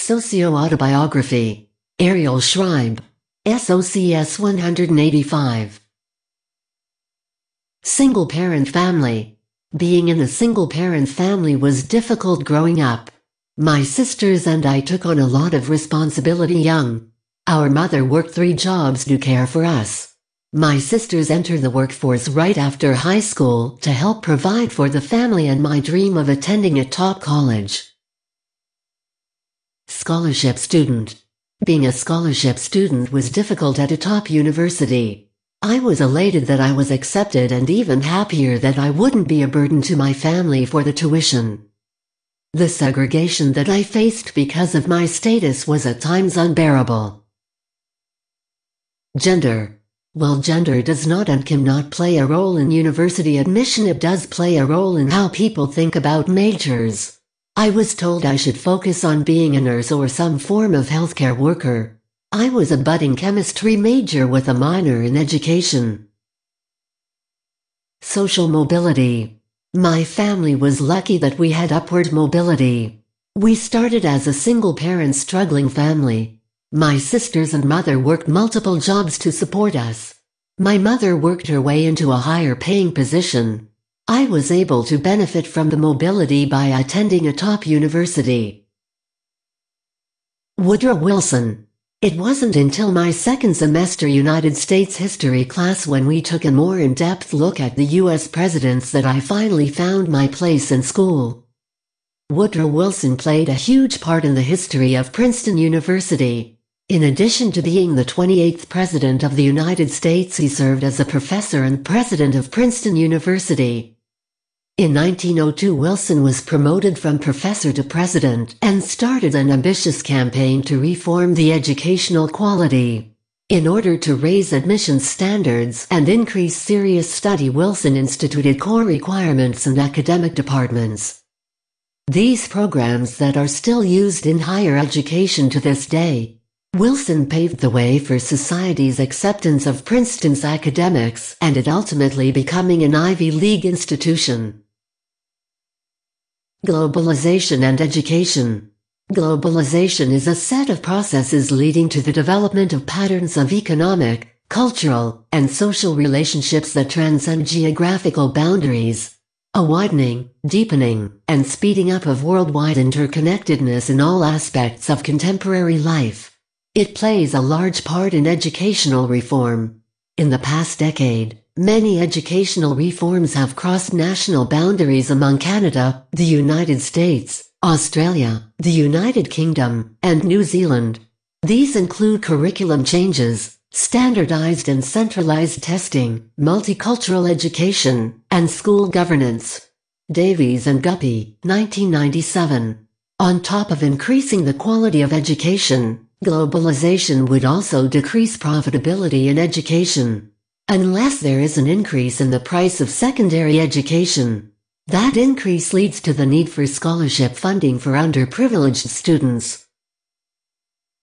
Socio Autobiography. Ariel Schreiber. SOCS 185. Single-parent family. Being in a single-parent family was difficult growing up. My sisters and I took on a lot of responsibility young. Our mother worked 3 jobs to care for us. My sisters entered the workforce right after high school to help provide for the family and my dream of attending a top college. Scholarship student. Being a scholarship student was difficult at a top university. I was elated that I was accepted and even happier that I wouldn't be a burden to my family for the tuition. The segregation that I faced because of my status was at times unbearable. Gender. While gender does not and cannot play a role in university admission, it does play a role in how people think about majors. I was told I should focus on being a nurse or some form of healthcare worker. I was a budding chemistry major with a minor in education. Social mobility. My family was lucky that we had upward mobility. We started as a single-parent struggling family. My sisters and mother worked multiple jobs to support us. My mother worked her way into a higher-paying position. I was able to benefit from the mobility by attending a top university. Woodrow Wilson. It wasn't until my second semester United States history class, when we took a more in-depth look at the U.S. presidents, that I finally found my place in school. Woodrow Wilson played a huge part in the history of Princeton University. In addition to being the 28th President of the United States, he served as a professor and president of Princeton University. In 1902, Wilson was promoted from professor to president and started an ambitious campaign to reform the educational quality. In order to raise admissions standards and increase serious study, Wilson instituted core requirements and academic departments. These programs that are still used in higher education to this day. Wilson paved the way for society's acceptance of Princeton's academics and it ultimately becoming an Ivy League institution. Globalization and Education. Globalization is a set of processes leading to the development of patterns of economic, cultural, and social relationships that transcend geographical boundaries. A widening, deepening, and speeding up of worldwide interconnectedness in all aspects of contemporary life. It plays a large part in educational reform. In the past decade, many educational reforms have crossed national boundaries among Canada, the United States, Australia, the United Kingdom, and New Zealand. These include curriculum changes, standardized and centralized testing, multicultural education, and school governance. Davies and Guppy, 1997. On top of increasing the quality of education, globalization would also decrease profitability in education. Unless there is an increase in the price of secondary education. That increase leads to the need for scholarship funding for underprivileged students.